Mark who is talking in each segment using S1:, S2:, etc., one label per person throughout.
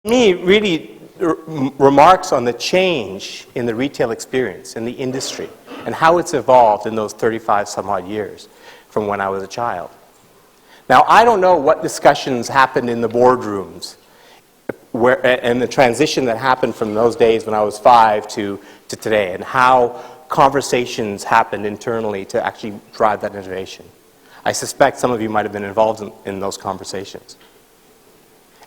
S1: me, really remarks on the change in the retail experience, in the industry, and how it's evolved in those 35 some odd years from when I was a child. Now, I don't know what discussions happened in the boardrooms and the transition that happened from those days when I was 5 to today, and how conversations happened internally to actually drive that innovation. I suspect some of you might have been involved in those conversations.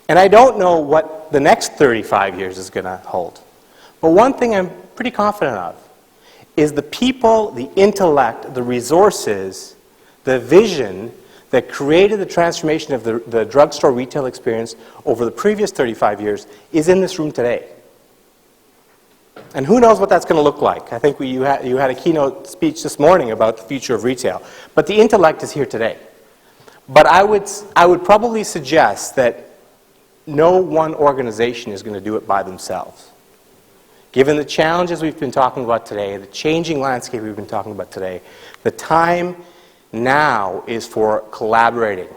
S1: And I don't know what the next 35 years is going to hold. But one thing I'm pretty confident of is the people, the intellect, the resources, the vision that created the transformation of the drugstore retail experience over the previous 35 years is in this room today. And who knows what that's going to look like. I think you had a keynote speech this morning about the future of retail. But the intellect is here today. But I would probably suggest that no one organization is going to do it by themselves. Given the challenges we've been talking about today, the changing landscape we've been talking about today, the time now is for collaborating,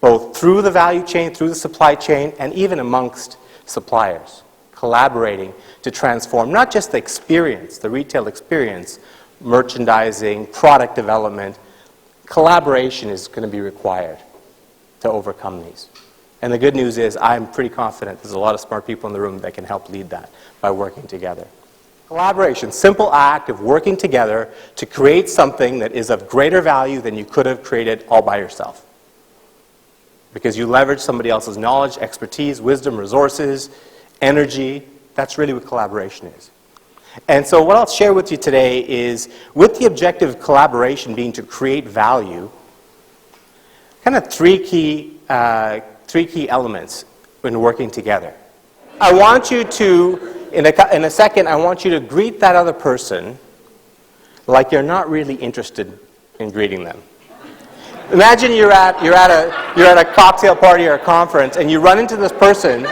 S1: both through the value chain, through the supply chain, and even amongst suppliers. Collaborating to transform not just the experience, the retail experience, merchandising, product development. Collaboration is going to be required to overcome these. And the good news is I'm pretty confident there's a lot of smart people in the room that can help lead that by working together. Collaboration, simple act of working together to create something that is of greater value than you could have created all by yourself. Because you leverage somebody else's knowledge, expertise, wisdom, resources, energy. That's really what collaboration is. And so what I'll share with you today is, with the objective of collaboration being to create value, kind of three key elements when working together. I want you to, in a second, I want you to greet that other person like you're not really interested in greeting them. Imagine you're at a cocktail party or a conference and you run into this person,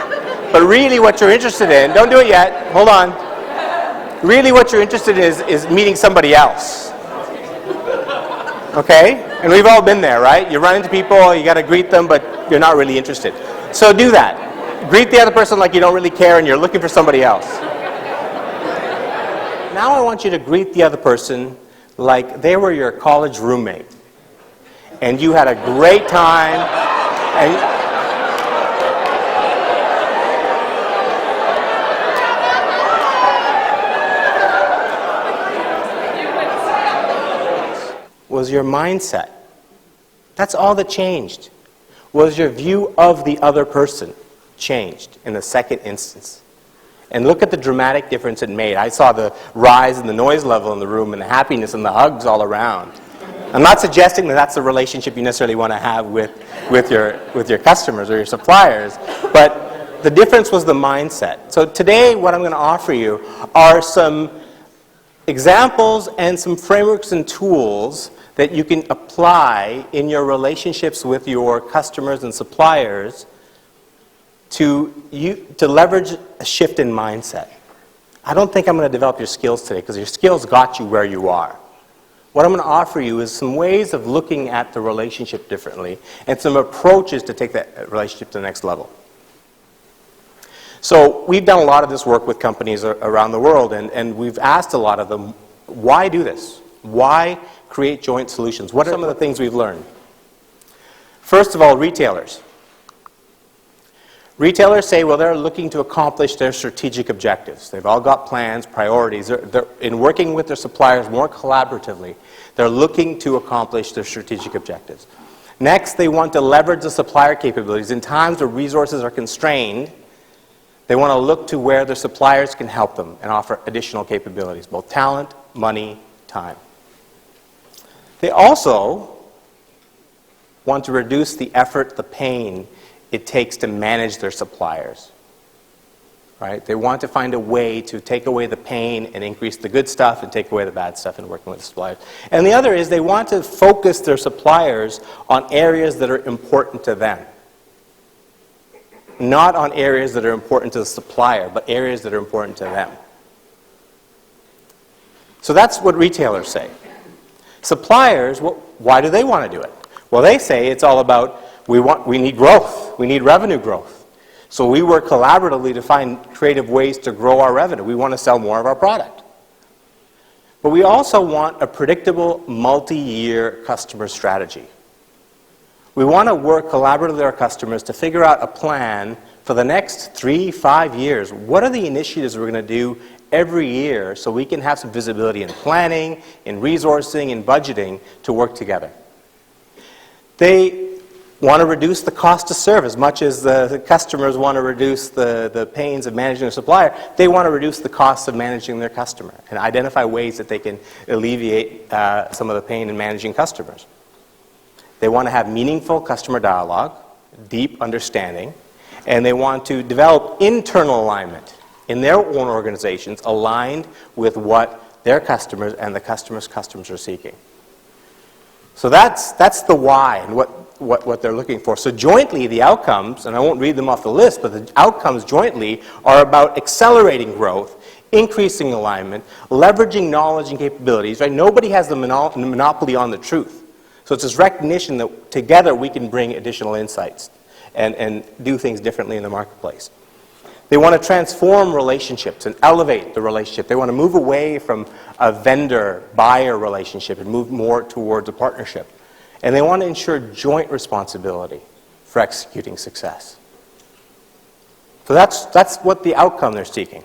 S1: but really what you're interested in, don't do it yet, hold on. Really what you're interested in is meeting somebody else. Okay? And we've all been there, right? You run into people, you got to greet them, but you're not really interested. So do that. Greet the other person like you don't really care and you're looking for somebody else. Now I want you to greet the other person like they were your college roommate. And you had a great time. And was your mindset. That's all that changed. Was your view of the other person changed in the second instance. And look at the dramatic difference it made. I saw the rise in the noise level in the room and the happiness and the hugs all around. I'm not suggesting that that's the relationship you necessarily want to have with your customers or your suppliers, but the difference was the mindset. So today what I'm going to offer you are some examples and some frameworks and tools that you can apply in your relationships with your customers and suppliers to leverage a shift in mindset. I don't think I'm going to develop your skills today because your skills got you where you are. What I'm going to offer you is some ways of looking at the relationship differently and some approaches to take that relationship to the next level. So we've done a lot of this work with companies around the world, and we've asked a lot of them, why do this? Why create joint solutions? What are some of the things we've learned? First of all, retailers. Retailers say, well, they're looking to accomplish their strategic objectives. They've all got plans, priorities. They're in working with their suppliers more collaboratively, they're looking to accomplish their strategic objectives. Next, they want to leverage the supplier capabilities. In times where resources are constrained, they want to look to where their suppliers can help them and offer additional capabilities, both talent, money, time. They also want to reduce the effort, the pain it takes to manage their suppliers. Right? They want to find a way to take away the pain and increase the good stuff and take away the bad stuff in working with the suppliers. And the other is they want to focus their suppliers on areas that are important to them. Not on areas that are important to the supplier, but areas that are important to them. So that's what retailers say. Suppliers, well, why do they want to do it? Well, they say it's all about we need growth. We need revenue growth. So we work collaboratively to find creative ways to grow our revenue. We want to sell more of our product. But we also want a predictable multi-year customer strategy. We want to work collaboratively with our customers to figure out a plan for the next 3-5 years. What are the initiatives we're going to do every year so we can have some visibility in planning, in resourcing, in budgeting to work together? They want to reduce the cost to serve as much as the customers want to reduce the pains of managing their supplier. They want to reduce the cost of managing their customer and identify ways that they can alleviate some of the pain in managing customers. They want to have meaningful customer dialogue, deep understanding, and they want to develop internal alignment in their own organizations aligned with what their customers and the customers' customers are seeking. So that's the why and what they're looking for. So jointly, the outcomes, and I won't read them off the list, but the outcomes jointly are about accelerating growth, increasing alignment, leveraging knowledge and capabilities. Right? Nobody has the monopoly on the truth. So it's this recognition that together we can bring additional insights and do things differently in the marketplace. They want to transform relationships and elevate the relationship. They want to move away from a vendor-buyer relationship and move more towards a partnership. And they want to ensure joint responsibility for executing success. So that's what the outcome they're seeking.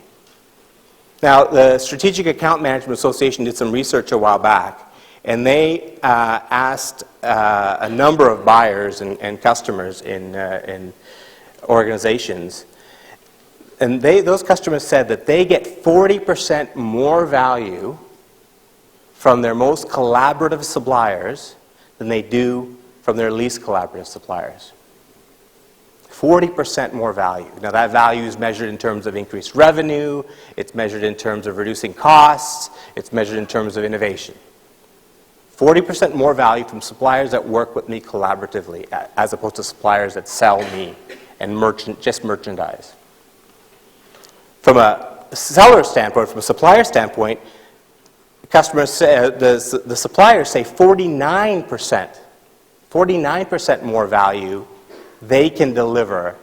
S1: Now, the Strategic Account Management Association did some research a while back, and they asked a number of buyers and customers in organizations, and those customers said that they get 40% more value from their most collaborative suppliers than they do from their least collaborative suppliers. 40% more value. Now that value is measured in terms of increased revenue, it's measured in terms of reducing costs, it's measured in terms of innovation. 40% more value from suppliers that work with me collaboratively as opposed to suppliers that sell me and just merchandise. From a seller standpoint, from a supplier standpoint, customers say, the suppliers say 49% more value they can deliver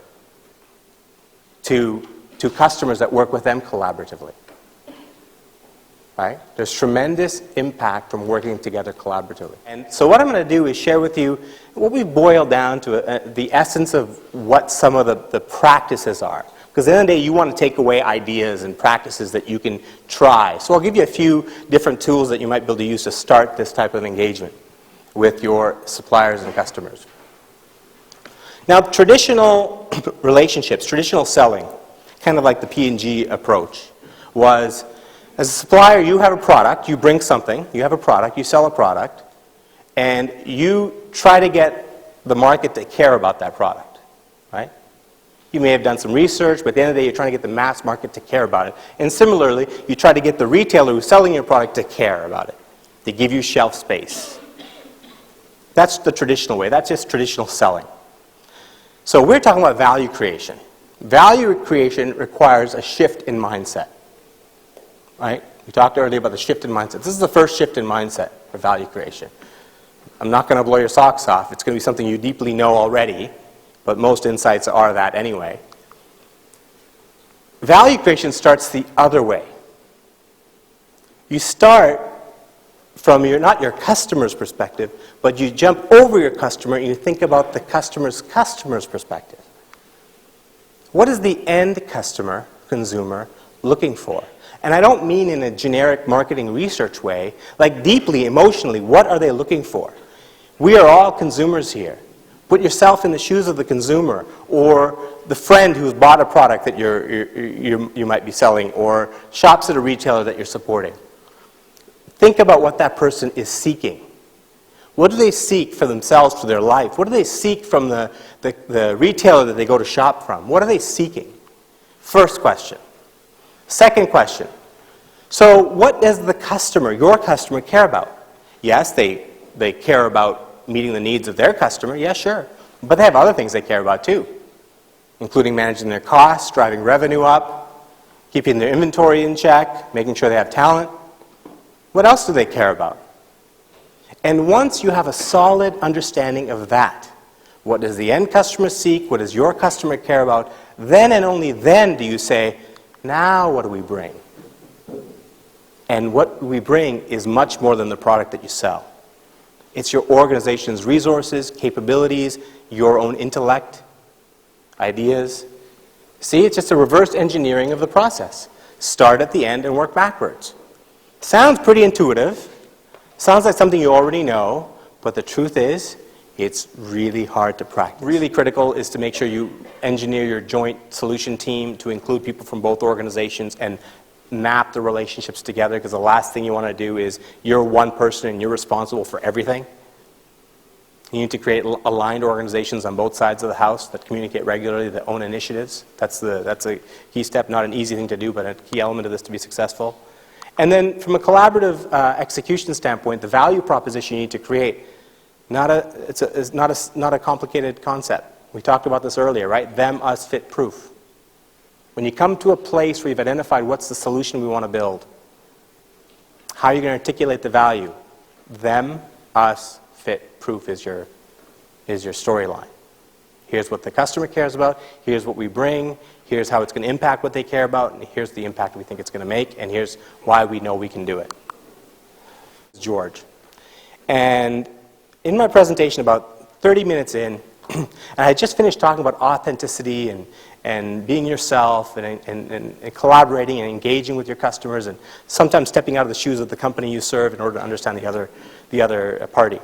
S1: to customers that work with them collaboratively. Right? There's tremendous impact from working together collaboratively. And so what I'm going to do is share with you what we boiled down to the essence of what some of the practices are. Because at the end of the day, you want to take away ideas and practices that you can try. So I'll give you a few different tools that you might be able to use to start this type of engagement with your suppliers and customers. Now, traditional relationships, traditional selling, kind of like the P&G approach, was as a supplier, you have a product, you bring something, you have a product, you sell a product, and you try to get the market to care about that product, right? You may have done some research, but at the end of the day, you're trying to get the mass market to care about it. And similarly, you try to get the retailer who's selling your product to care about it, to give you shelf space. That's the traditional way. That's just traditional selling. So we're talking about value creation. Value creation requires a shift in mindset, right? We talked earlier about the shift in mindset. This is the first shift in mindset for value creation. I'm not going to blow your socks off. It's going to be something you deeply know already, but most insights are that anyway. Value creation starts the other way. You start from not your customer's perspective, but you jump over your customer and you think about the customer's perspective. What is the end customer, consumer, looking for? And I don't mean in a generic marketing research way, like deeply, emotionally, what are they looking for? We are all consumers here. Put yourself in the shoes of the consumer or the friend who's bought a product that you might be selling or shops at a retailer that you're supporting. Think about what that person is seeking. What do they seek for themselves, for their life? What do they seek from the retailer that they go to shop from? What are they seeking? First question. Second question. So what does the customer, your customer, care about? Yes, they care about meeting the needs of their customer. Yeah, sure. But they have other things they care about too, including managing their costs, driving revenue up, keeping their inventory in check, making sure they have talent. What else do they care about? And once you have a solid understanding of that, What does the end customer seek? What does your customer care about? Then and only then do you say, now what do we bring? And what we bring is much more than the product that you sell. It's your organization's resources, capabilities, your own intellect, ideas. See, it's just a reverse engineering of the process. Start at the end and work backwards. Sounds pretty intuitive. Sounds like something you already know, but the truth is, it's really hard to practice. Really critical is to make sure you engineer your joint solution team to include people from both organizations and map the relationships together, because the last thing you want to do is you're one person and you're responsible for everything. You need to create aligned organizations on both sides of the house that communicate regularly, that own initiatives. That's a key step, not an easy thing to do, but a key element of this to be successful. And then from a collaborative execution standpoint, the value proposition you need to create, it's not a complicated concept. We talked about this earlier, right? Them, us, fit, proof. When you come to a place where you've identified what's the solution we want to build, how are you going to articulate the value? Them, us, fit, proof is your storyline. Here's what the customer cares about, here's what we bring, here's how it's going to impact what they care about, and here's the impact we think it's going to make, and here's why we know we can do it. George. And in my presentation, about 30 minutes in, and I had just finished talking about authenticity and being yourself and collaborating and engaging with your customers and sometimes stepping out of the shoes of the company you serve in order to understand the other party.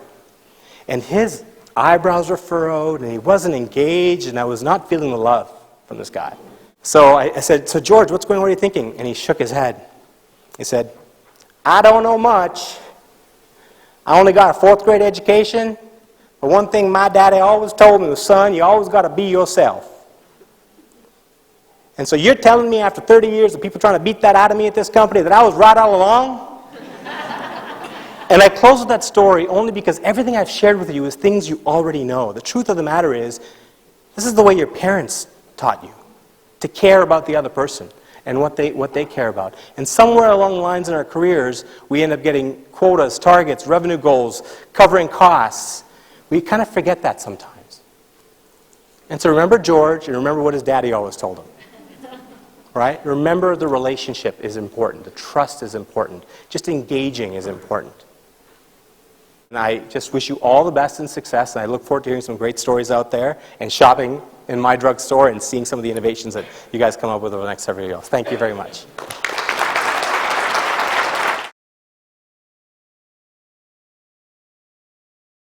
S1: And his eyebrows were furrowed and he wasn't engaged, and I was not feeling the love from this guy. So I said, "So George, what's going on? What are you thinking?" And he shook his head. He said, "I don't know much. I only got a 4th grade education. But one thing my daddy always told me was, son, you always got to be yourself. And so you're telling me after 30 years of people trying to beat that out of me at this company that I was right all along?" And I close with that story only because everything I've shared with you is things you already know. The truth of the matter is, this is the way your parents taught you, to care about the other person and what they care about. And somewhere along the lines in our careers, we end up getting quotas, targets, revenue goals, covering costs. We kind of forget that sometimes. And so remember George, and remember what his daddy always told him. Right? Remember the relationship is important. The trust is important. Just engaging is important. And I just wish you all the best and success, and I look forward to hearing some great stories out there and shopping in my drugstore and seeing some of the innovations that you guys come up with over the next several years. Thank you very much.